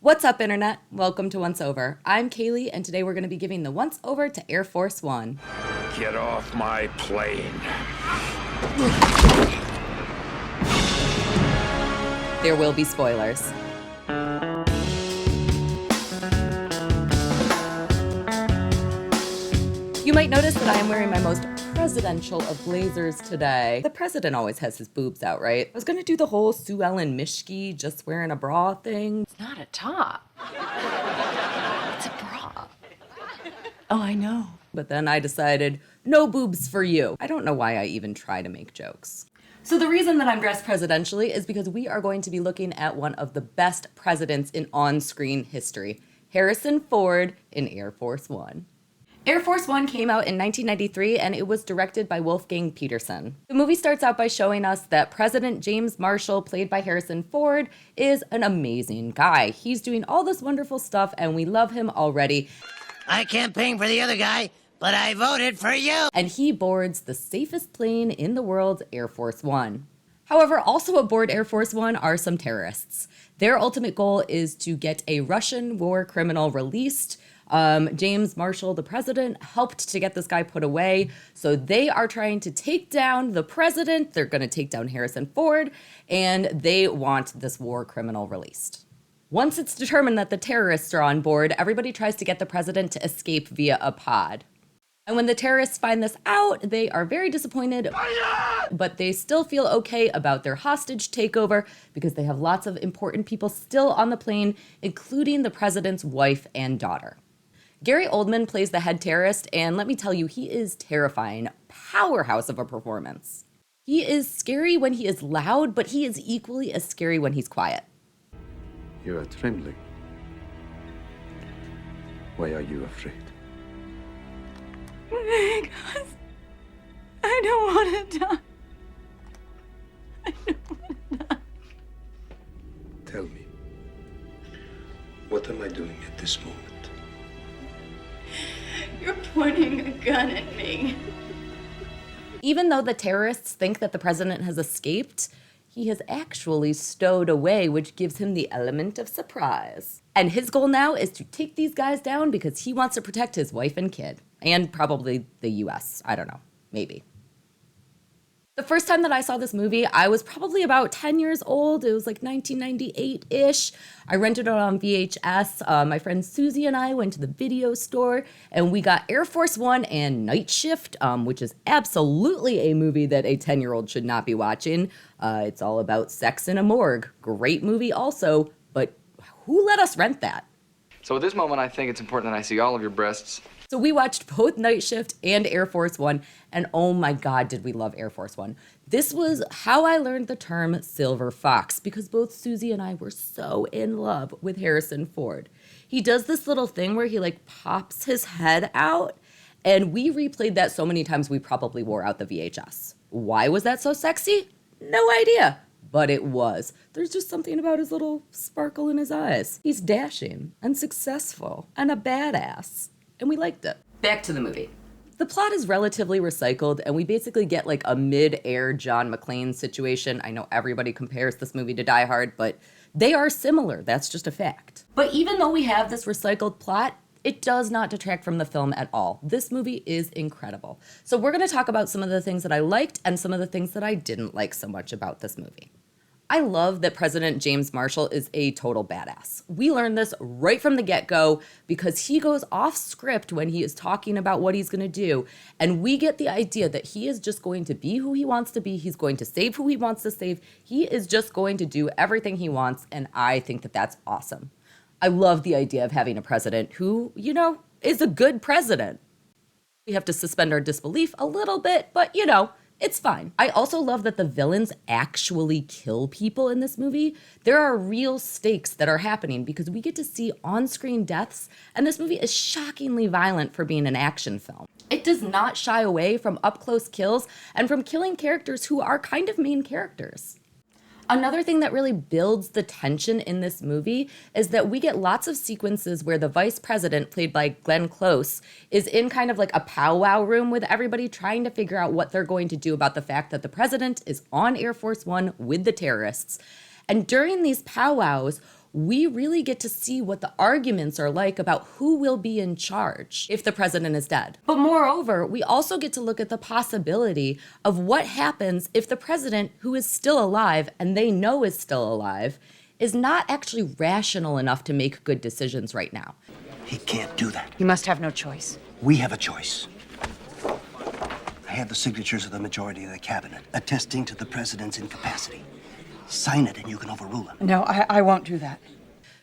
What's up, Internet? Welcome to Once Over. I'm Kaylee, and today we're going to be giving the once over to Air Force One. Get off my plane. There will be spoilers. You might notice that I am wearing my most presidential of blazers today. The president always has his boobs out, right? I was gonna do the whole Sue Ellen Mishke just wearing a bra thing. It's not a top. It's a bra. Oh, I know. But then I decided, no boobs for you. I don't know why I even try to make jokes. So the reason that I'm dressed presidentially is because we are going to be looking at one of the best presidents in on-screen history, Harrison Ford in Air Force One. Air Force One came out in 1993, and it was directed by Wolfgang Petersen. The movie starts out by showing us that President James Marshall, played by Harrison Ford, is an amazing guy. He's doing all this wonderful stuff, and we love him already. I campaigned for the other guy, but I voted for you. And he boards the safest plane in the world, Air Force One. However, also aboard Air Force One are some terrorists. Their ultimate goal is to get a Russian war criminal released. James Marshall, the president, helped to get this guy put away. So they are trying to take down the president. They're going to take down Harrison Ford, and they want this war criminal released. Once it's determined that the terrorists are on board, everybody tries to get the president to escape via a pod. And when the terrorists find this out, they are very disappointed, but they still feel okay about their hostage takeover because they have lots of important people still on the plane, including the president's wife and daughter. Gary Oldman plays the head terrorist, and let me tell you, he is terrifying. Powerhouse of a performance. He is scary when he is loud, but he is equally as scary when he's quiet. You are trembling. Why are you afraid? Because I don't want to die. I don't want to die. Tell me, what am I doing at this moment? You're pointing a gun at me. Even though the terrorists think that the president has escaped, he has actually stowed away, which gives him the element of surprise. And his goal now is to take these guys down because he wants to protect his wife and kid. And probably the US. I don't know. Maybe. The first time that I saw this movie, I was probably about 10 years old. It was like 1998-ish. I rented it on VHS. My friend Susie and I went to the video store, and we got Air Force One and Night Shift, which is absolutely a movie that a 10-year-old should not be watching. It's all about sex in a morgue. Great movie also, but who let us rent that? So at this moment, I think it's important that I see all of your breasts. So we watched both Night Shift and Air Force One, and oh my God, did we love Air Force One. This was how I learned the term silver fox, because both Susie and I were so in love with Harrison Ford. He does this little thing where he like pops his head out, and we replayed that so many times we probably wore out the VHS. Why was that so sexy? No idea. But it was. There's just something about his little sparkle in his eyes. He's dashing and successful and a badass. And we liked it. Back to the movie. The plot is relatively recycled, and we basically get like a mid-air John McClane situation. I know everybody compares this movie to Die Hard, but they are similar. That's just a fact. But even though we have this recycled plot, it does not detract from the film at all. This movie is incredible. So we're going to talk about some of the things that I liked and some of the things that I didn't like so much about this movie. I love that President James Marshall is a total badass. We learned this right from the get-go because he goes off script when he is talking about what he's going to do, and we get the idea that he is just going to be who he wants to be. He's going to save who he wants to save. He is just going to do everything he wants, and I think that that's awesome. I love the idea of having a president who, you know, is a good president. We have to suspend our disbelief a little bit, but, you know, it's fine. I also love that the villains actually kill people in this movie. There are real stakes that are happening because we get to see on-screen deaths, and this movie is shockingly violent for being an action film. It does not shy away from up-close kills and from killing characters who are kind of main characters. Another thing that really builds the tension in this movie is that we get lots of sequences where the vice president, played by Glenn Close, is in kind of like a powwow room with everybody trying to figure out what they're going to do about the fact that the president is on Air Force One with the terrorists. And during these powwows, we really get to see what the arguments are like about who will be in charge if the president is dead. But moreover, we also get to look at the possibility of what happens if the president, who is still alive and they know is still alive, is not actually rational enough to make good decisions right now. He can't do that. You must have no choice. We have a choice. I have the signatures of the majority of the cabinet attesting to the president's incapacity. Sign it and you can overrule him. No, I won't do that.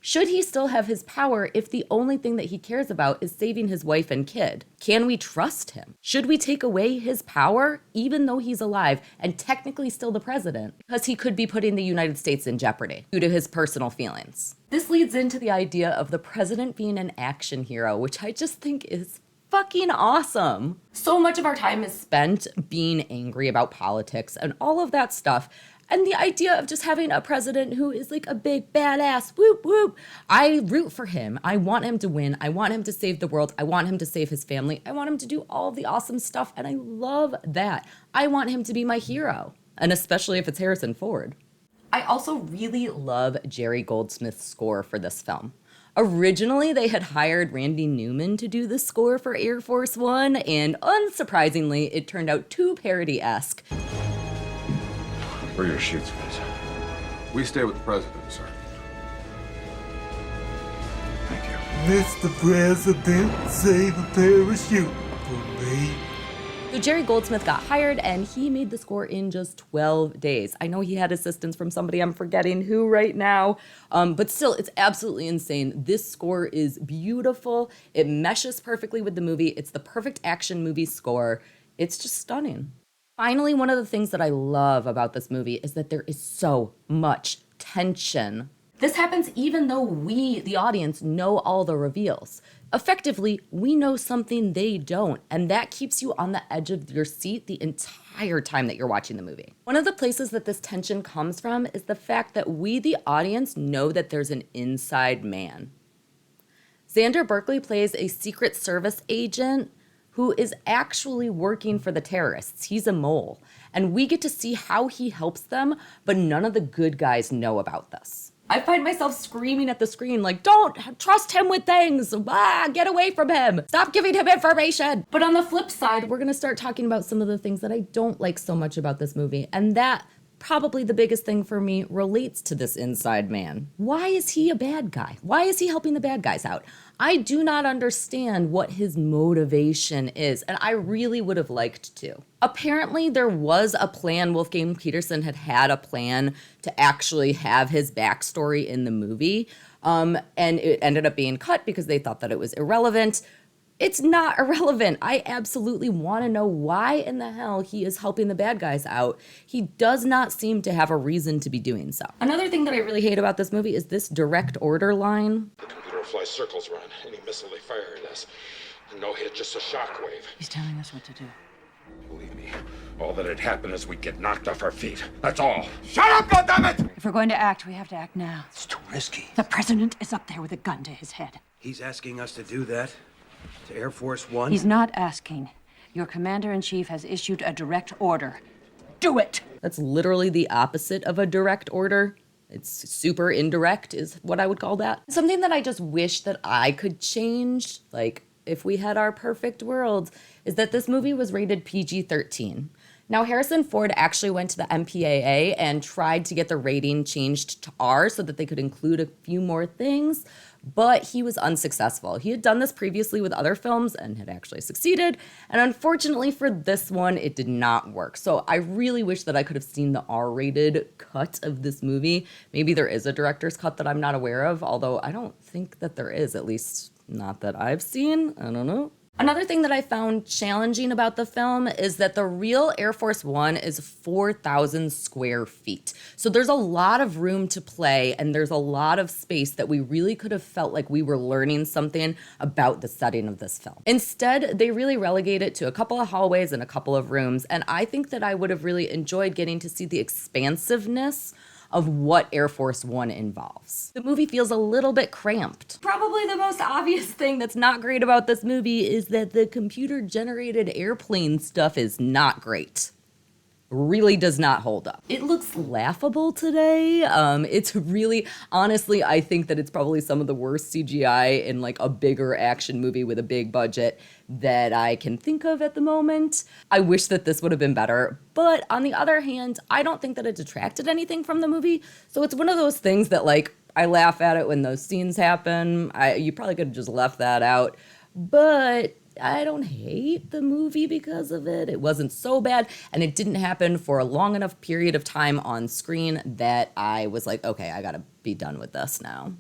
Should he still have his power if the only thing that he cares about is saving his wife and kid? Can we trust him? Should we take away his power, even though he's alive and technically still the president, because he could be putting the United States in jeopardy due to his personal feelings? This leads into the idea of the president being an action hero, which I just think is fucking awesome. So much of our time is spent being angry about politics and all of that stuff. And the idea of just having a president who is like a big badass, whoop, whoop. I root for him. I want him to win. I want him to save the world. I want him to save his family. I want him to do all of the awesome stuff. And I love that. I want him to be my hero. And especially if it's Harrison Ford. I also really love Jerry Goldsmith's score for this film. Originally, they had hired Randy Newman to do the score for Air Force One, and unsurprisingly, it turned out too parody-esque. Where are your sheets, please? We stay with the president, sir. Thank you. Mr. President, save a parachute for me. So Jerry Goldsmith got hired and he made the score in just 12 days. I know he had assistance from somebody, I'm forgetting who right now, but still, it's absolutely insane. This score is beautiful. It meshes perfectly with the movie. It's the perfect action movie score. It's just stunning. Finally, one of the things that I love about this movie is that there is so much tension. This happens even though we, the audience, know all the reveals. Effectively, we know something they don't, and that keeps you on the edge of your seat the entire time that you're watching the movie. One of the places that this tension comes from is the fact that we, the audience, know that there's an inside man. Xander Berkeley plays a Secret Service agent who is actually working for the terrorists. He's a mole, and we get to see how he helps them, but none of the good guys know about this. I find myself screaming at the screen like, don't trust him with things. Get away from him. Stop giving him information. But on the flip side, we're gonna start talking about some of the things that I don't like so much about this movie. And that, probably the biggest thing for me, relates to this inside man. Why is he a bad guy? Why is he helping the bad guys out? I do not understand what his motivation is, and I really would have liked to. Apparently, there was a plan. Wolfgang Petersen had a plan to actually have his backstory in the movie, and it ended up being cut because they thought that it was irrelevant. It's not irrelevant. I absolutely want to know why in the hell he is helping the bad guys out. He does not seem to have a reason to be doing so. Another thing that I really hate about this movie is this direct order line. The computer will fly circles around any missile they fire at us. No hit, just a shockwave. He's telling us what to do. Believe me, all that'd happen is we'd get knocked off our feet. That's all. Shut up, goddammit! If we're going to act, we have to act now. It's too risky. The president is up there with a gun to his head. He's asking us to do that? To Air Force One? He's not asking. Your commander-in-chief has issued a direct order. Do it! That's literally the opposite of a direct order. It's super indirect is what I would call that. Something that I just wish that I could change, like if we had our perfect world, is that this movie was rated PG-13. Now, Harrison Ford actually went to the MPAA and tried to get the rating changed to R so that they could include a few more things, but he was unsuccessful. He had done this previously with other films and had actually succeeded, and unfortunately for this one, it did not work. So I really wish that I could have seen the R-rated cut of this movie. Maybe there is a director's cut that I'm not aware of, although I don't think that there is, at least not that I've seen. I don't know. Another thing that I found challenging about the film is that the real Air Force One is 4,000 square feet. So there's a lot of room to play and there's a lot of space that we really could have felt like we were learning something about the setting of this film. Instead, they really relegate it to a couple of hallways and a couple of rooms, and I think that I would have really enjoyed getting to see the expansiveness of what Air Force One involves. The movie feels a little bit cramped. Probably the most obvious thing that's not great about this movie is that the computer-generated airplane stuff is not great. really does not hold up. It looks laughable today. It's really, honestly, I think that it's probably some of the worst CGI in like a bigger action movie with a big budget that I can think of at the moment. I wish that this would have been better, but on the other hand, I don't think that it detracted anything from the movie. So it's one of those things that like, I laugh at it when those scenes happen. You probably could have just left that out, but I don't hate the movie because of it. It wasn't so bad, and it didn't happen for a long enough period of time on screen that I was like, okay, I gotta be done with this now.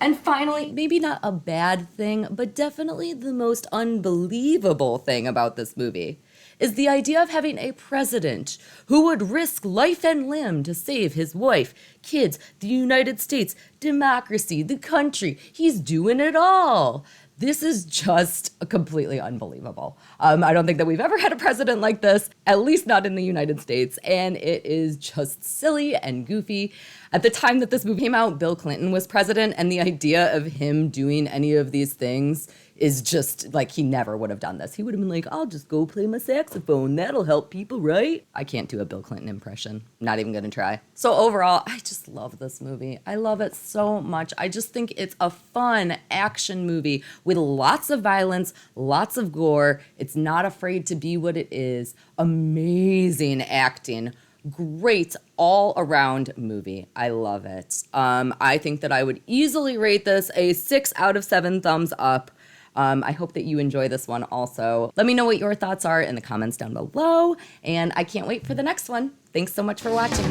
And finally, maybe not a bad thing, but definitely the most unbelievable thing about this movie is the idea of having a president who would risk life and limb to save his wife, kids, the United States, democracy, the country. He's doing it all. This is just completely unbelievable. I don't think that we've ever had a president like this, at least not in the United States, and it is just silly and goofy. At the time that this movie came out, Bill Clinton was president, and the idea of him doing any of these things is just like, he never would have done this. He would have been like, I'll just go play my saxophone. That'll help people, right? I can't do a Bill Clinton impression. Not even gonna try. So overall, I just love this movie. I love it so much. I just think it's a fun action movie with lots of violence, lots of gore. It's not afraid to be what it is. Amazing acting. Great all around movie. I love it. I think that I would easily rate this a 6 out of 7 thumbs up. I hope that you enjoy this one also. Let me know what your thoughts are in the comments down below, and I can't wait for the next one. Thanks so much for watching.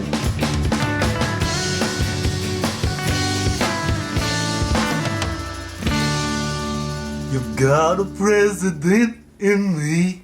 You've got a president in me.